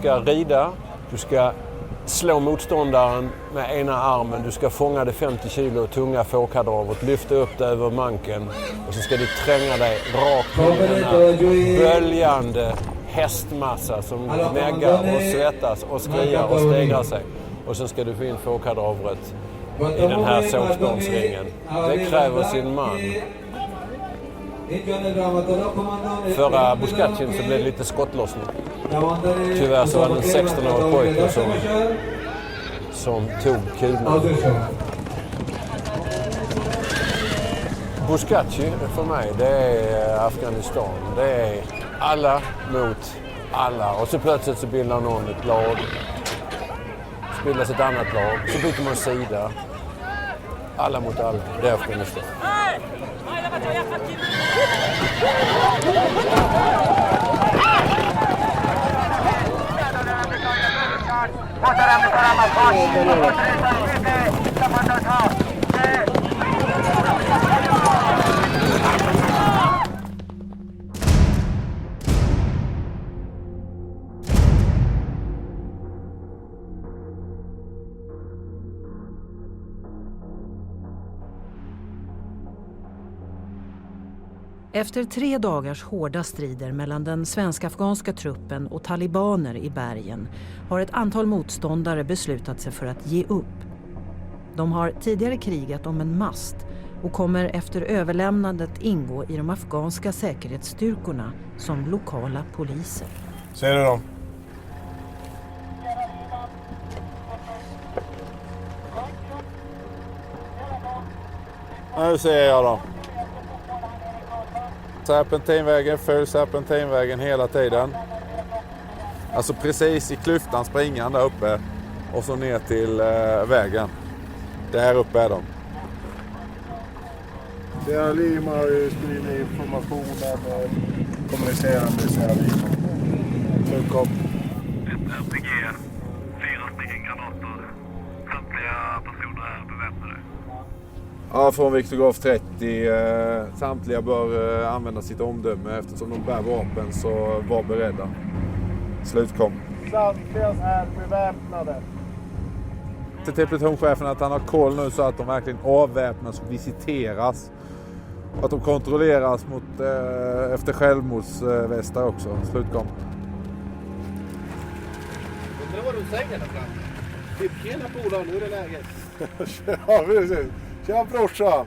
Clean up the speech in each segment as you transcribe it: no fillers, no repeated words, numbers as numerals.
ska rida, du ska slå motståndaren med ena armen, du ska fånga det 50 kilo tunga fårkadavret, lyfta upp det över manken och så ska du tränga dig rakt ner i den här böljande hästmassa som gnäggar och svettas och skriar och stegrar sig. Och så ska du få in fårkadavret i den här sågspångsringen. Det kräver sin man. Förra Buscacin så blev det lite skottlossning. Tyvärr så var det en 16-årig pojke som tog kulan. Buscacin för mig, det är Afghanistan. Det är alla mot alla. Och så plötsligt så bildar någon ett lag. Så bildas ett annat lag. Så byter man sida. Alla mot alla. Det är Afghanistan. Efter 3 dagars hårda strider mellan den svensk-afghanska truppen och talibaner i bergen har ett antal motståndare beslutat sig för att ge upp. De har tidigare krigat om en mast och kommer efter överlämnandet ingå i de afghanska säkerhetsstyrkorna som lokala poliser. Ser du dem? Nu ser jag dem. Serpentinvägen, följ serpentinvägen hela tiden. Alltså precis i klyftan springan där uppe och så ner till vägen. Där uppe är de. Det är Alim har ju spridit informationen och kommunicerande med Alim. Nu kom. Ett RPG, 4 stycken granater. Samtliga personer är beväpnade. Ja, från Viktor Graf 30. Samtliga bör använda sitt omdöme eftersom de bär vapen, så var beredda. Slutkom. Samtliga är beväpnade. Till plutonchefen att han har koll nu så att de verkligen avväpnas och visiteras. Och att de kontrolleras mot, efter självmordsvästar också. Slutkom. Undrar vad du säger där fram. Typ hela bolag, nu är det läget. Ja, precis. Tja brorsan!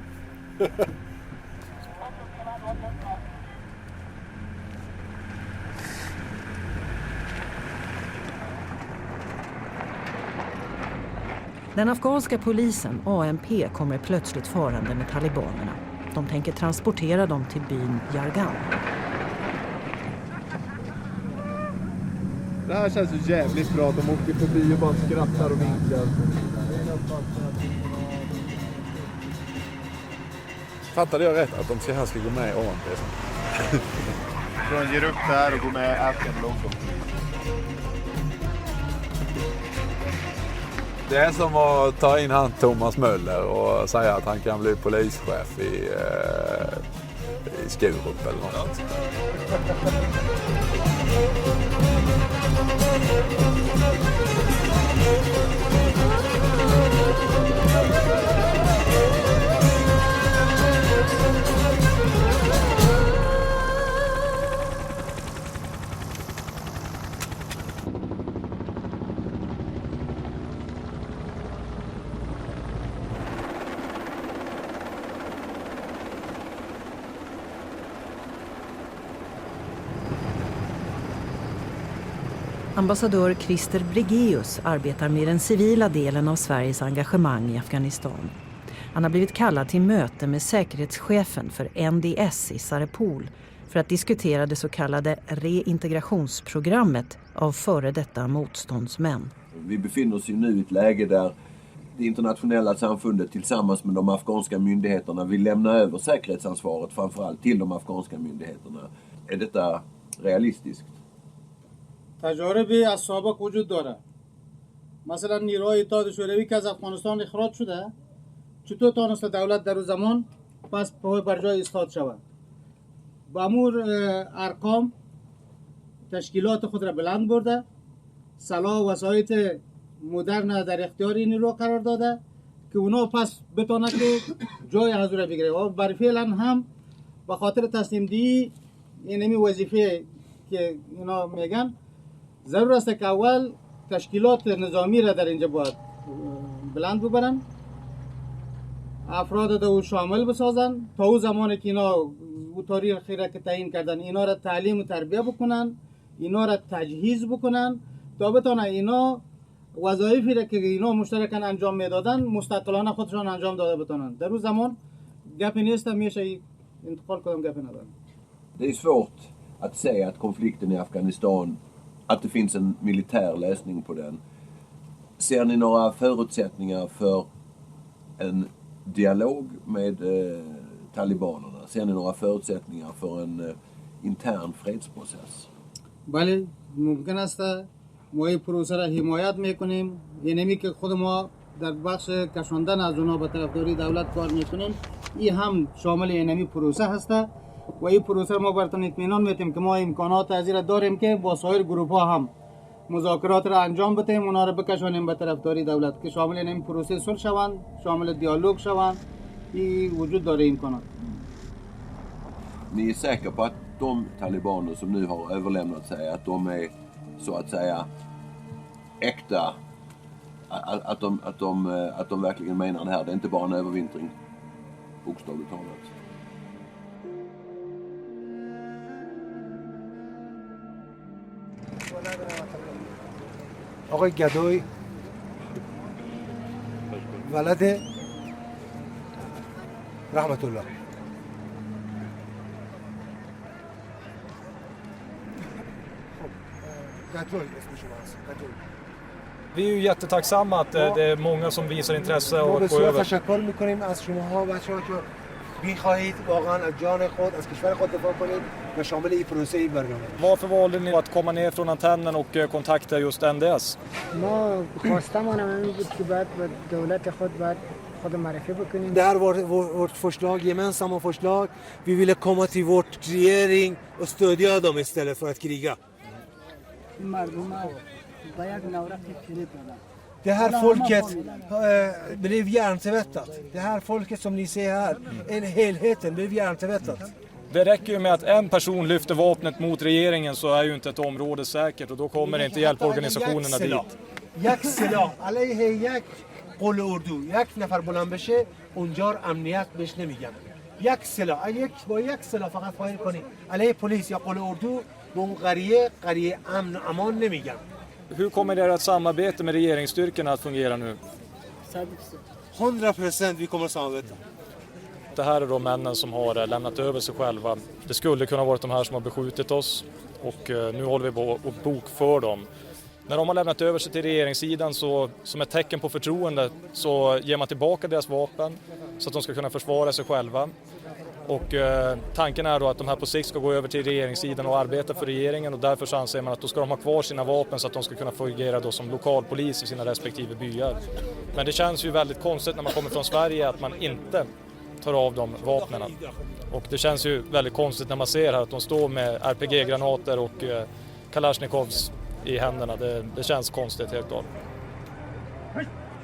Den afghanska polisen, ANP, kommer plötsligt farande med talibanerna. De tänker transportera dem till byn Yargan. Det här känns ju jävligt bra. De åker förbi och bara skrattar och vinkar. Fattade jag rätt att de här ska gå med i ANP? De ger upp det här och går med Afghan Local. Det är som att ta in han Thomas Möller och säga att han kan bli polischef i Skurup eller något. Ambassadör Christer Bregéus arbetar med den civila delen av Sveriges engagemang i Afghanistan. Han har blivit kallad till möte med säkerhetschefen för NDS i Sarepol för att diskutera det så kallade reintegrationsprogrammet av före detta motståndsmän. Vi befinner oss ju nu i ett läge där det internationella samfundet tillsammans med de afghanska myndigheterna vill lämna över säkerhetsansvaret framförallt till de afghanska myndigheterna. Är detta realistiskt? تجارب از سابق وجود داره. مثلا نیروهای اتحاد شوروی که از افغانستان اخراج شده چطور تونسته دولت در زمان پس بر جای ایستاد شود. با امور ارقام تشکیلات خود را بلند برده سلاح و وسایط مدرن در اختیار این نیرو قرار داده که اونا پس بتونه که جای حضور بگیره و برای فعلا هم به خاطر تسلیم دی اینمی وظیفه که اینا میگن ضرور است که اول تشکیلات نظامی را در اینجا باید بلند ببرن، افراد رو شامل بسازن تا او زمانی که اینا او تاریخی را که تعیین کردن اینا را تعلیم و تربیه بکنن، اینا را تجهیز بکنن تا بتونه اینا وظایفی را که اینا مشترکاً انجام میدادن مستقلانه خودشان انجام داده بتونن. در اون زمان گپی نیست میشه انتقال کدام گپی نداره. Det är svårt att säga att konflikten i Afghanistan, att det finns en militär lösning på den. Ser ni några förutsättningar för en dialog med talibanerna? Ser ni några förutsättningar för en intern fredsprocess? بله ممکن است ما این پروسه را حمایت میکنیم، یعنی که خود ما در بخش کشاندن از اونا به طرفداری دولت کار میکنیم، این هم شامل اینمی پروسه هست و این پروسه ما براتون اطمینان میدیم که ما امکانات از این داریم که با سایر گروه ها هم مذاکرات را انجام بدیم، اونا را بکشانیم به طرفداری دولت که شامل اینمی پروسه صلح شوند، شامل دیالوگ شوند. این وجود داره امکانات. Ni är säkra på att de talibaner som nu har överlämnat sig, att de är så att säga äkta, att de verkligen menar det här, det är inte bara en övervintring, bokstavligt talat. آقای گدوی ولد رحمت الله. Vi är ju jättetacksamma att det är många som visar intresse ما och går بسیار över. تشکر میکنیم از شماها بچه‌ها که میخواهید واقعا از جان خود از کشور خود دفاع کنید و شامل این پروسه این برنامه. Varför valde ni att komma ner från antennen och kontakta just NDS? ما خواستمان همین بود که باید با دولت خود باید خود معرفی بکنیم. Det här var vårt förslag, gemensamma förslag. Vi ville komma till vårt regering och stödja dem istället för att kriga. Det här folket blev hjärntvättat. Det här folket som ni ser här, helheten blev hjärntvättat. Det räcker ju med att en person lyfter vapnet mot regeringen så är ju inte ett område säkert och då kommer inte hjälporganisationerna dit. یک سلاح علیه یک قول اردو یک نفر بلند بشه اونجا امنیت بهش نمیگن. یک سلاح با یک سلاح فقط فایر کنی علیه پلیس یا قول اردو به اون قریه امن و امان نمیگن. Hur kommer ert samarbete med regeringsstyrkorna att fungera nu? 100% vi kommer att samarbeta. Det här är de männen som har lämnat över sig själva. Det skulle kunna vara de här som har beskjutit oss och nu håller vi på att bokför dem. När de har lämnat över sig till regeringssidan så som ett tecken på förtroende så ger man tillbaka deras vapen så att de ska kunna försvara sig själva. Och tanken är då att de här på sikt ska gå över till regeringssidan och arbeta för regeringen och därför så anser man att då ska de ha kvar sina vapen så att de ska kunna fungera då som lokalpolis i sina respektive byar. Men det känns ju väldigt konstigt när man kommer från Sverige att man inte tar av de vapnen. Och det känns ju väldigt konstigt när man ser här att de står med RPG-granater och Kalashnikovs i händerna. Det känns konstigt helt klart.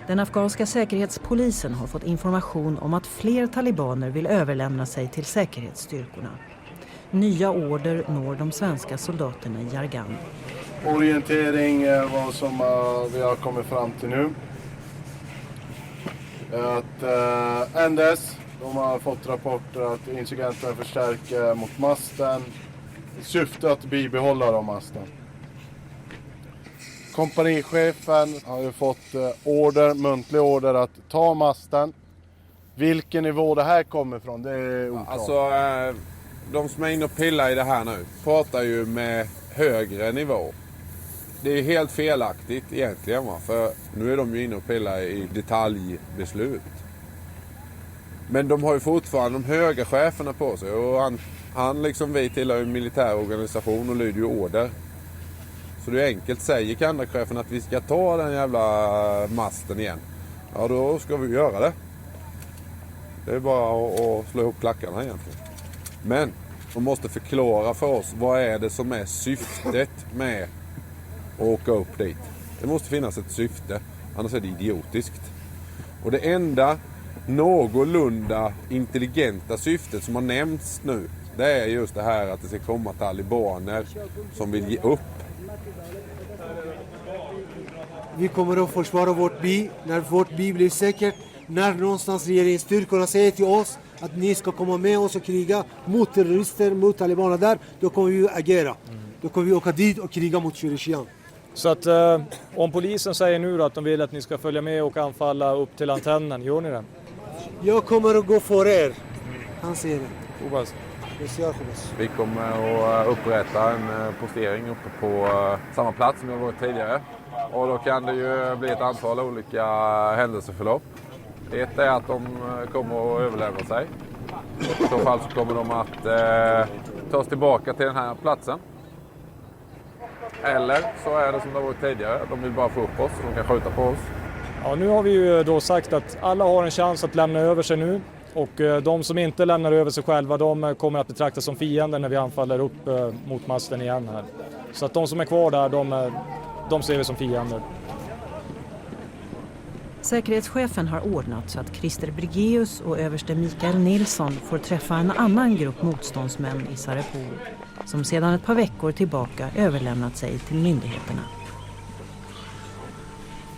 Den afghanska säkerhetspolisen har fått information om att fler talibaner vill överlämna sig till säkerhetsstyrkorna. Nya order når de svenska soldaterna i Yargan. Orientering vad som vi har kommit fram till nu. Att NDS, de har fått rapporter att insurgenterna förstärker mot masten i syfte att bibehålla de masten. Kompanichefen har ju fått muntlig order att ta masten. Vilken nivå det här kommer ifrån, det är oklart. Alltså, de som är inne och pillar i det här nu pratar ju med högre nivå. Det är helt felaktigt egentligen, va? För nu är de ju inne och pillar i detaljbeslut. Men de har ju fortfarande de höga cheferna på sig och han liksom vi tillhör en militär organisation och lyder ju order. Så det är enkelt, säger kandachefen att vi ska ta den jävla masten igen. Ja, då ska vi göra det. Det är bara att slå ihop klackarna egentligen. Men de måste förklara för oss vad är det som är syftet med att åka upp dit. Det måste finnas ett syfte, annars är det idiotiskt. Och det enda någorlunda intelligenta syftet som har nämnts nu, det är just det här att det ska komma talibaner som vill ge upp. Vi kommer att försvara vårt by när vårt by blir säkert. När någonstans regeringsstyrkorna säger till oss att ni ska komma med oss och kriga mot terrorister, mot talibaner där, då kommer vi agera. Då kommer vi åka dit och kriga mot Shurikian. Så att om polisen säger nu att de vill att ni ska följa med och anfalla upp till antennen, gör ni det? Jag kommer att gå för er. Han säger det. Hoppas. Vi kommer att upprätta en postering uppe på samma plats som vi har varit tidigare. Och då kan det ju bli ett antal olika händelseförlopp. Ett är att de kommer att överlämna sig. I så fall så kommer de att tas tillbaka till den här platsen. Eller så är det som det har varit tidigare. De vill bara få upp oss och de kan skjuta på oss. Ja, nu har vi ju då sagt att alla har en chans att lämna över sig nu. Och de som inte lämnar över sig själva, de kommer att betraktas som fiender när vi anfaller upp mot masten igen här. Så att de som är kvar där, de ser vi som fiender. Säkerhetschefen har ordnat så att Christer Brigeus och överste Mikael Nilsson får träffa en annan grupp motståndsmän i Sarepol som sedan ett par veckor tillbaka överlämnat sig till myndigheterna.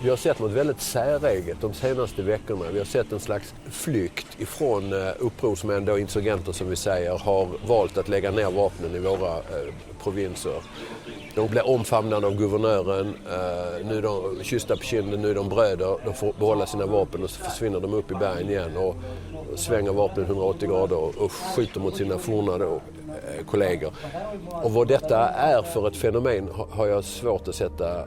Vi har sett något väldigt säreget de senaste veckorna. Vi har sett en slags flykt ifrån upprorsmän, då insurgenter som vi säger, har valt att lägga ner vapnen i våra provinser. De blir omfamnade av guvernören, nu är de kyssta på kinden, nu är de bröder, de får behålla sina vapen och så försvinner de upp i bergen igen och svänger vapnen 180 grader och skjuter mot sina forna kollegor. Och vad detta är för ett fenomen har jag svårt att sätta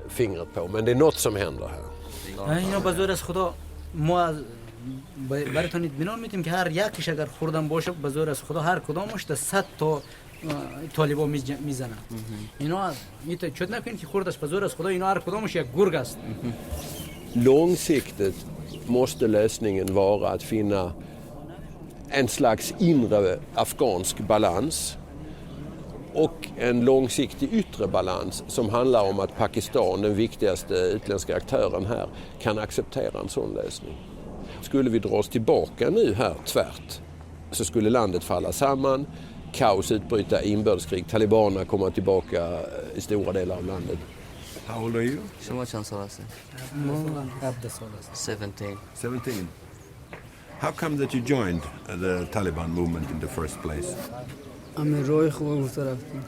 fingret på, men det är något som händer här. اینا بازور از خدا ما براتون اطمینان میدیم که هر یکیش اگر خوردن باشه بازور از خدا هر کدامش تا 100 تا طالبان میزنن. اینا چطور نکنید که خوردش بازور از خدا اینا هر کدامش یک گرگ است. Långsiktigt måste lösningen vara att finna en slags inre afghansk balans och en långsiktig yttre balans som handlar om att Pakistan, den viktigaste utländska aktören här, kan acceptera en sån lösning. Skulle vi dra oss tillbaka nu här tvärt så skulle landet falla samman, kaos utbryta, inbördeskrig, talibanerna komma tillbaka i stora delar av landet. How old are you? شما چند سال هستید؟ 17. 17. How come that you joined the Taliban movement in the first place? روی خوب گفته رفتیم.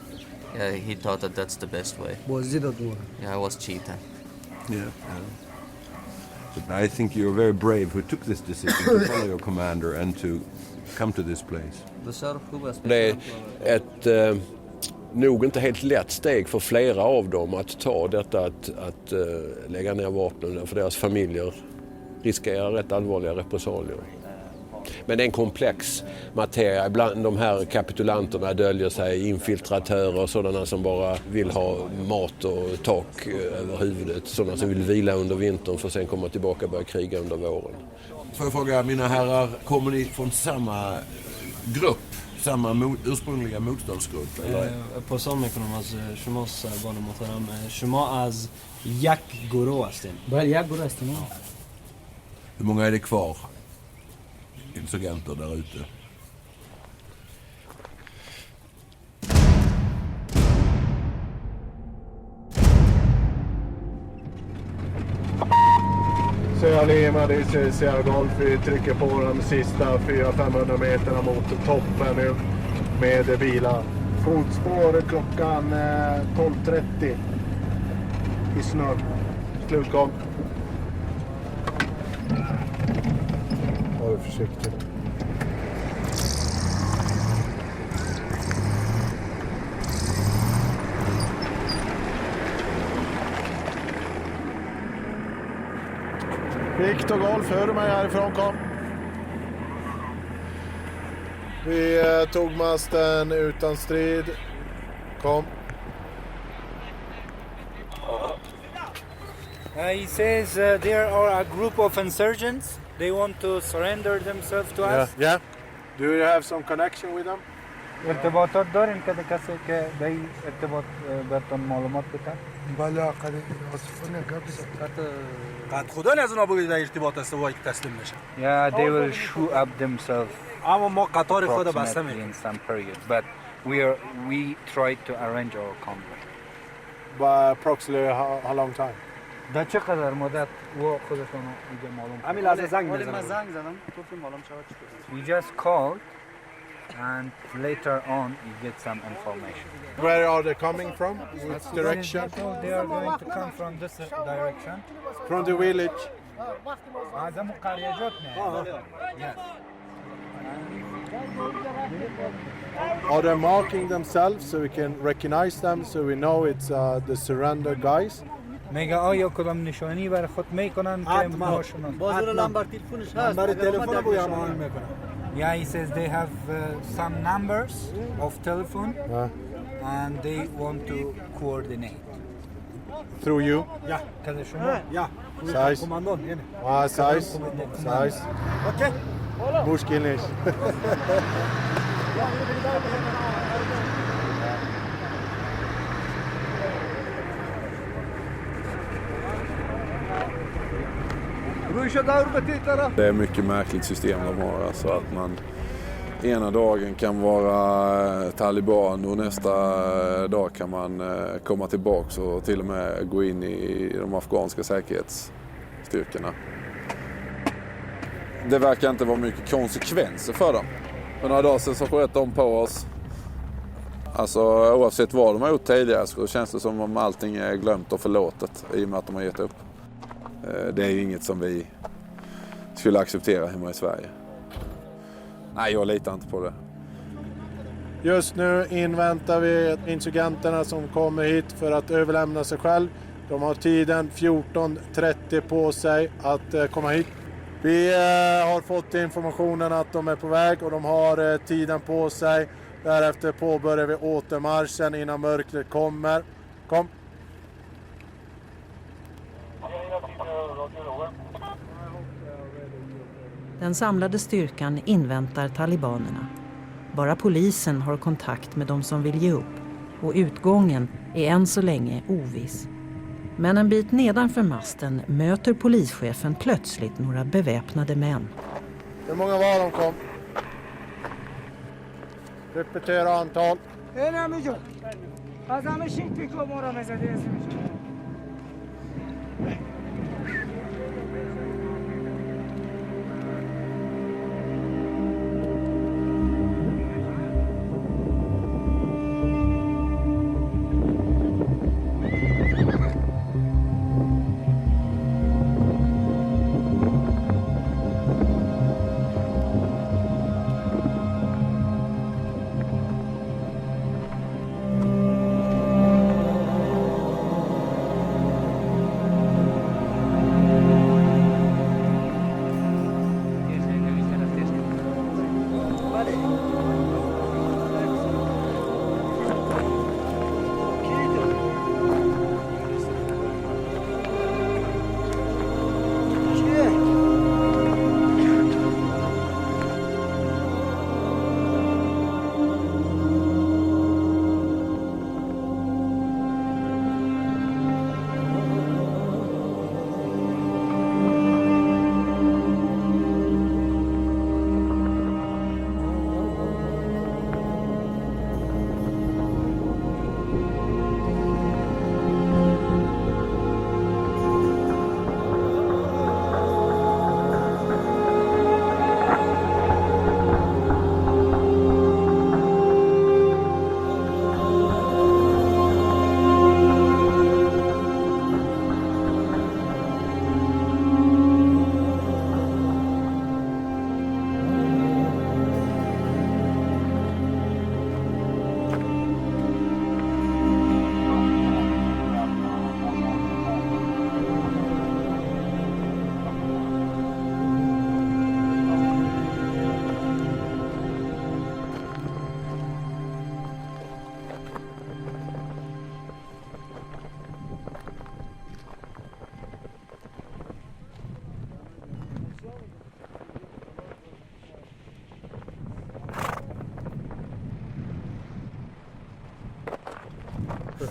Yeah, he thought that that's the best way. بازی داد ما. Yeah, I was cheating. Yeah. But I think you're very brave who took this decision to follow your commander and to come to this place. Det är ett nog inte helt lätt steg för flera av dem att ta detta att lägga ner vapnen, för deras familjer riskerar rätt allvarliga repressalier. Men det är en komplex materia. Ibland de här kapitulanterna döljer sig infiltratörer, sådana som bara vill ha mat och tak över huvudet, sådana som vill vila under vintern för att sen komma tillbaka och börja kriga under våren. Får jag fråga, mina herrar, kommer ni från samma grupp, samma ursprungliga motståndsgrupp? پاسام میکنم از شما سربان محترم. شما از یک گروه هستین؟ بله یک گروه هستیم. Hur många är det kvar? Insurgenter där ute. Sierra Lima, det är Sierra Golf. Vi trycker på de sista 400-500 meterna mot toppen nu med bilar. Fotspår klockan 12:30 i snön. Slutgång. Var försiktig. Viktor Golf, hör du mig härifrån? Kom. Vi tog masten utan strid. Kom. He says there are a group of insurgents. They want to surrender themselves to us. Yeah. Do you have some connection with them? ارتباطات دارین که کسی که به این ارتباط براتون معلومات بده؟ بله قد آسفانه قبض قد خدا از اونا بگید در ارتباط است وای که تسلیم بشن. Yeah, they will show up themselves. اما ما قطار خود بسته in some period, but we try to arrange our contact. By approximately how long time? در چقدر مدت و خودتون اینجا معلوم؟ همین لحظه زنگ میزنم. من زنگ زدم. گفتم معلوم شود چطور. We just called and later on you get some information. Where are they coming from? Which direction? They are going to come from this direction. From the village. هذا قرية جوتنا. Yes. Are they marking themselves so we can recognize them so we know it's the surrender guys? میگه آیا کدام نشانی برای خود میکنن که ما شنون بازور نمبر تلفنش هست. نمبر تلفن بو هماهنگ میکنن. Yeah, he says they have some numbers of telephone and they want to coordinate. Through you? Ja. Kan شما? Ja. Size? Kommandon. Size. Okej. Mushkil nicht. Det är mycket märkligt system de har. Alltså att man ena dagen kan vara taliban och nästa dag kan man komma tillbaks och till och med gå in i de afghanska säkerhetsstyrkorna. Det verkar inte vara mycket konsekvenser för dem. För några dagar sedan så sköt de på oss. Alltså oavsett vad de har gjort tidigare så känns det som om allting är glömt och förlåtet i och med att de har gett upp. Det är inget som vi skulle acceptera hemma i Sverige. Nej, jag litar inte på det. Just nu inväntar vi insurgenterna som kommer hit för att överlämna sig själv. De har tiden 14:30 på sig att komma hit. Vi har fått informationen att de är på väg och de har tiden på sig. Därefter påbörjar vi återmarschen innan mörkret kommer. Kom! Den samlade styrkan inväntar talibanerna. Bara polisen har kontakt med de som vill ge upp och utgången är än så länge oviss. Men en bit nedanför masten möter polischefen plötsligt några beväpnade män. Hur många var de kom? Repetera antal.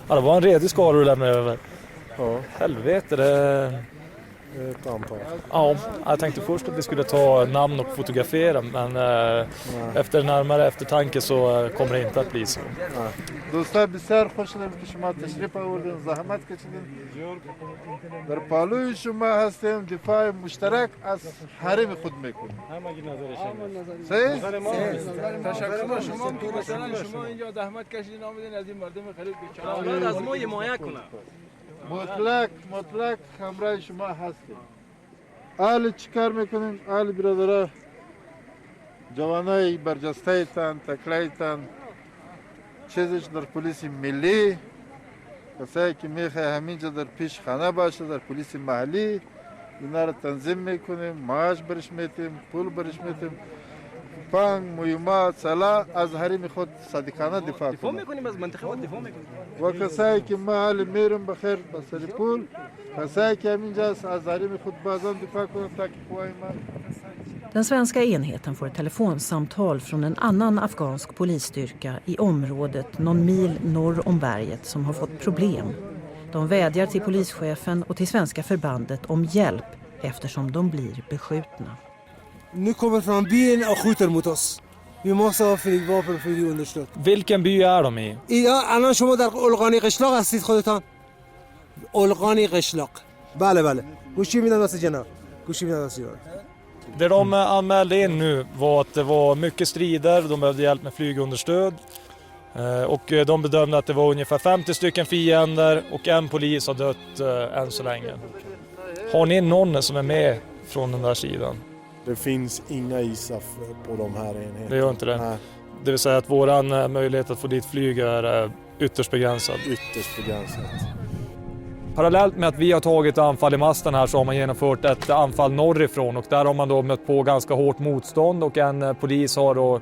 Ja, det var en redig skara du lämnade över. Ja. Helvete, det... Ett antal. Ja, jag tänkte först att vi skulle ta namn och fotografera, men efter närmare eftertanke så kommer det inte att bli så. دوستان بسیار خوشحالم که شما تشریف آوردین زحمت کشیدین در پالوی شما هستیم دفاع مشترک از حریم خود میکنیم صحیح؟ تشکر شما مثلا شما اینجا زحمت کشیدین آمدین از این مردم غریب بیچاره اولاد از ما حمایت کنه مطلق همراه شما هستیم اهل چیکار میکنیم اهل برادرها جوانای برجسته تان تکلای تان چیزش در پلیس ملی کسایی که میخواه همینجا در پیش خانه باشه در پلیس محلی اینا رو تنظیم میکنیم معاش برش میتیم پول برش میتیم پنگ مهمات سلاح از حریم خود صادقانه دفاع میکنیم از منطقه خود دفاع میکنیم و کسایی که محل میرم بخیر بسر پول کسایی که همینجا از حریم خود بازان دفاع کنم تا که قوای ما. Den svenska enheten får ett telefonsamtal från en annan afghansk polisstyrka i området någon mil norr om berget som har fått problem. De vädjar till polischefen och till svenska förbandet om hjälp eftersom de blir beskjutna. Nu kommer från byn och skjuter mot oss. Vi måste ha flygvapen för att understöd. Vilken by är de i? Ja, الان شما در اولغانی قشلاق هستید خودتان. اولغانی قشلاق. بله. گوشی میدم دست جناب. Det de anmälde in nu var att det var mycket strider, de behövde hjälp med flygunderstöd och de bedömde att det var ungefär 50 stycken fiender och en polis har dött än så länge. Har ni någon som är med från den där sidan? Det finns inga ISAF på de här enheterna. Det gör inte det? Nej. Det vill säga att våran möjlighet att få dit flyg är ytterst begränsad? Ytterst begränsad. Parallellt med att vi har tagit anfall i masten här så har man genomfört ett anfall norrifrån och där har man då mött på ganska hårt motstånd och en polis har då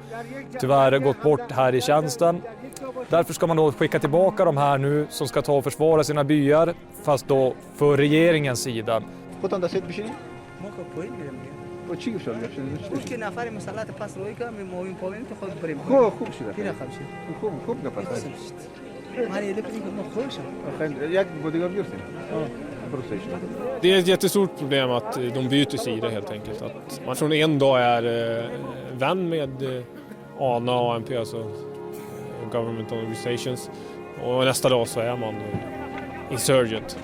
tyvärr gått bort här i tjänsten. Därför ska man då skicka tillbaka de här nu som ska ta och försvara sina byar fast då för regeringens sida. ممكن نفر مسلات پس روی که میمویم پایین تو خود بریم خوب شده کی نخواب شد خوب نفس من یه لپی که خوشم یک بودیگار بیرسیم Det är ett jättestort problem att de byter sida helt enkelt. Att man från en dag är vän med ANA och ANP, alltså Government Organizations, och nästa dag så är man insurgent.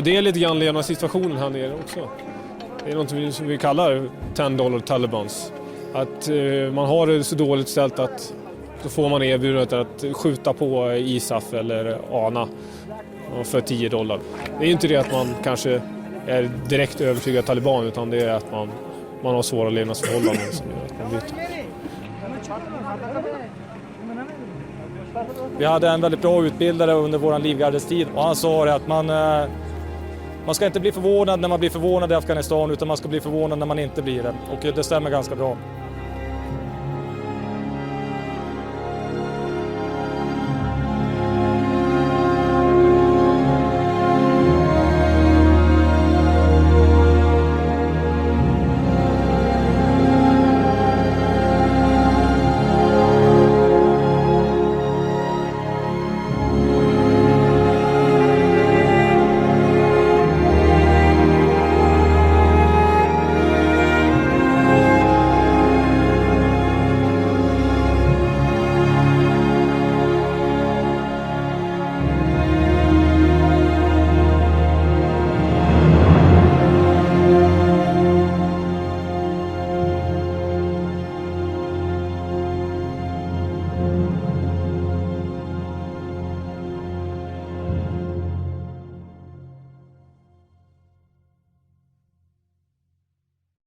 Det är lite grann lena situationen här nere också. Det är något som vi kallar $10 Talibans. Att man har det så dåligt ställt att då får man erbjudandet att skjuta på ISAF eller ANA för $10. Det är inte det att man kanske är direkt övertygad taliban utan det är att man har svåra levnadsförhållanden som gör att man byter. Vi hade en väldigt bra utbildare under vår livgardestid och han sa att man ska inte bli förvånad när man blir förvånad i Afghanistan utan man ska bli förvånad när man inte blir det. Och det stämmer ganska bra.